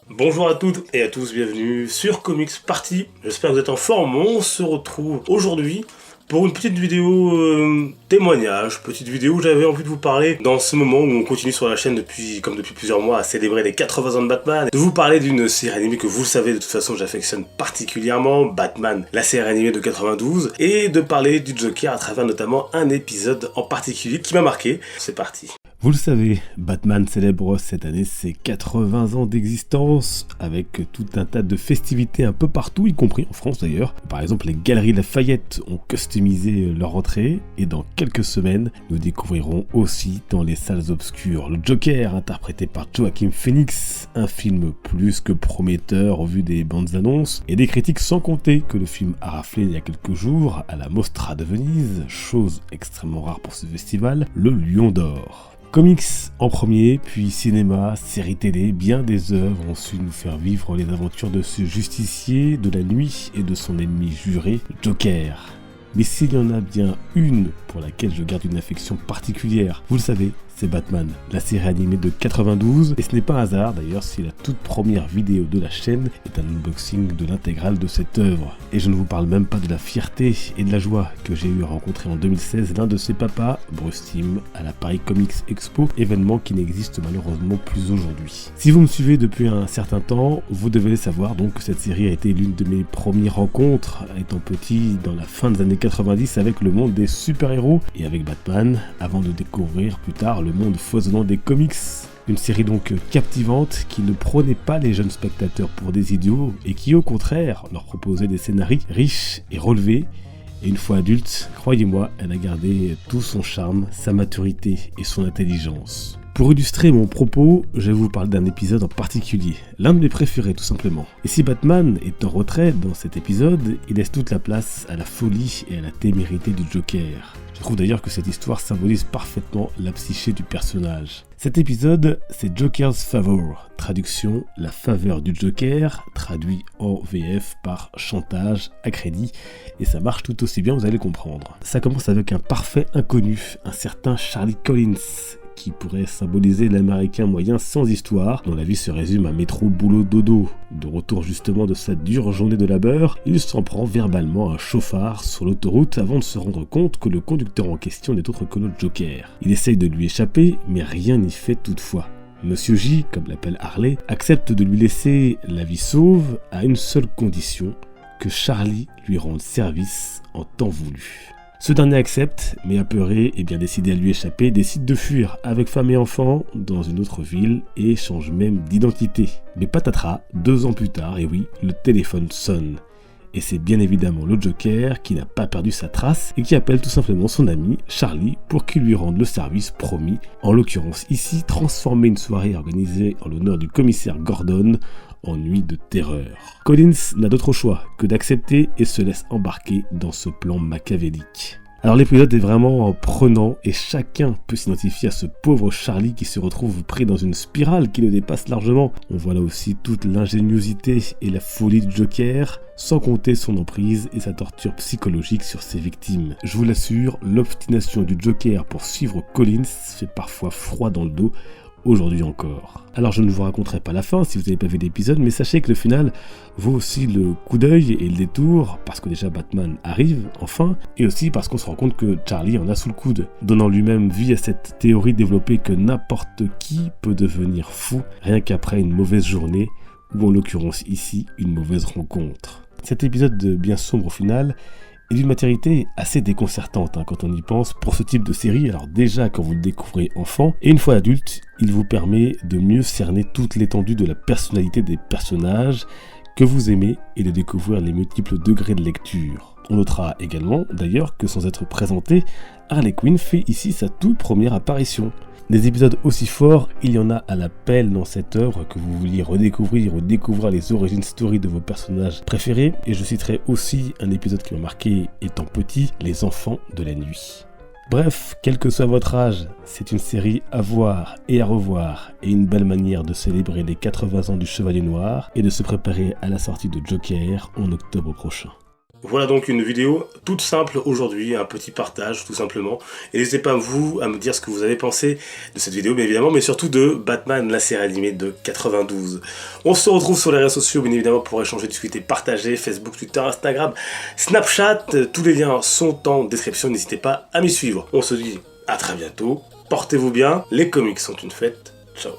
Bonjour à toutes et à tous, bienvenue sur Comics Party. J'espère que vous êtes en forme. On se retrouve aujourd'hui pour une petite vidéo témoignage, petite vidéo où j'avais envie de vous parler dans ce moment où on continue sur la chaîne depuis plusieurs mois à célébrer les 80 ans de Batman, de vous parler d'une série animée que vous le savez de toute façon j'affectionne particulièrement, Batman, la série animée de 92, et de parler du Joker à travers notamment un épisode en particulier qui m'a marqué. C'est parti. Vous le savez, Batman célèbre cette année ses 80 ans d'existence avec tout un tas de festivités un peu partout, y compris en France d'ailleurs. Par exemple, les Galeries Lafayette ont customisé leur entrée et dans quelques semaines, nous découvrirons aussi dans les salles obscures le Joker interprété par Joaquin Phoenix, un film plus que prometteur au vu des bandes annonces et des critiques sans compter que le film a raflé il y a quelques jours à la Mostra de Venise, chose extrêmement rare pour ce festival, le Lion d'Or. Comics en premier, puis cinéma, séries télé, bien des œuvres ont su nous faire vivre les aventures de ce justicier de la nuit et de son ennemi juré, Joker. Mais s'il y en a bien une pour laquelle je garde une affection particulière, vous le savez, c'est Batman, la série animée de 92, et ce n'est pas un hasard d'ailleurs si la toute première vidéo de la chaîne est un unboxing de l'intégrale de cette œuvre. Et je ne vous parle même pas de la fierté et de la joie que j'ai eu à rencontrer en 2016 l'un de ses papas, Bruce Timm, à la Paris Comics Expo, événement qui n'existe malheureusement plus aujourd'hui. Si vous me suivez depuis un certain temps, vous devez savoir donc que cette série a été l'une de mes premières rencontres, étant petit dans la fin des années 90 avec le monde des super-héros et avec Batman, avant de découvrir plus tard le monde foisonnant des comics. Une série donc captivante qui ne prônait pas les jeunes spectateurs pour des idiots et qui au contraire leur proposait des scénarios riches et relevés. Et une fois adulte, croyez-moi, elle a gardé tout son charme, sa maturité et son intelligence. Pour illustrer mon propos, je vais vous parler d'un épisode en particulier, l'un de mes préférés tout simplement. Et si Batman est en retrait dans cet épisode, il laisse toute la place à la folie et à la témérité du Joker. Je trouve d'ailleurs que cette histoire symbolise parfaitement la psyché du personnage. Cet épisode, c'est Joker's Favor, traduction la faveur du Joker, traduit en VF par chantage à crédit, et ça marche tout aussi bien, vous allez comprendre. Ça commence avec un parfait inconnu, un certain Charlie Collins, qui pourrait symboliser l'américain moyen sans histoire, dont la vie se résume à métro, boulot, dodo. De retour justement de sa dure journée de labeur, il s'en prend verbalement à un chauffard sur l'autoroute avant de se rendre compte que le conducteur en question n'est autre que le Joker. Il essaye de lui échapper, mais rien n'y fait toutefois. Monsieur J, comme l'appelle Harley, accepte de lui laisser la vie sauve à une seule condition, que Charlie lui rende service en temps voulu. Ce dernier accepte, mais apeuré et bien décidé à lui échapper, décide de fuir avec femme et enfants dans une autre ville et change même d'identité. Mais patatras, 2 ans plus tard, et oui, le téléphone sonne. Et c'est bien évidemment le Joker qui n'a pas perdu sa trace et qui appelle tout simplement son ami Charlie pour qu'il lui rende le service promis. En l'occurrence ici, transformer une soirée organisée en l'honneur du commissaire Gordon en nuit de terreur. Collins n'a d'autre choix que d'accepter et se laisse embarquer dans ce plan machiavélique. Alors l'épisode est vraiment prenant et chacun peut s'identifier à ce pauvre Charlie qui se retrouve pris dans une spirale qui le dépasse largement. On voit là aussi toute l'ingéniosité et la folie du Joker, sans compter son emprise et sa torture psychologique sur ses victimes. Je vous l'assure, l'obstination du Joker pour suivre Collins fait parfois froid dans le dos, aujourd'hui encore. Alors je ne vous raconterai pas la fin si vous n'avez pas vu l'épisode, mais sachez que le final vaut aussi le coup d'œil et le détour, parce que déjà Batman arrive, enfin, et aussi parce qu'on se rend compte que Charlie en a sous le coude, donnant lui-même vie à cette théorie développée que n'importe qui peut devenir fou, rien qu'après une mauvaise journée, ou en l'occurrence ici, une mauvaise rencontre. Cet épisode bien sombre au final et d'une matérialité assez déconcertante quand on y pense pour ce type de série. Alors déjà quand vous le découvrez enfant, et une fois adulte, il vous permet de mieux cerner toute l'étendue de la personnalité des personnages que vous aimez et de découvrir les multiples degrés de lecture. On notera également d'ailleurs que sans être présenté, Harley Quinn fait ici sa toute première apparition. Des épisodes aussi forts, il y en a à l'appel dans cette œuvre, que vous vouliez redécouvrir ou découvrir les origin story de vos personnages préférés. Et je citerai aussi un épisode qui m'a marqué étant petit, Les Enfants de la Nuit. Bref, quel que soit votre âge, c'est une série à voir et à revoir et une belle manière de célébrer les 80 ans du Chevalier Noir et de se préparer à la sortie de Joker en octobre prochain. Voilà donc une vidéo toute simple aujourd'hui, un petit partage tout simplement. Et n'hésitez pas vous à me dire ce que vous avez pensé de cette vidéo, bien évidemment, mais surtout de Batman, la série animée de 92. On se retrouve sur les réseaux sociaux, bien évidemment, pour échanger, discuter, partager, Facebook, Twitter, Instagram, Snapchat. Tous les liens sont en description, n'hésitez pas à m'y suivre. On se dit à très bientôt, portez-vous bien, les comics sont une fête, ciao.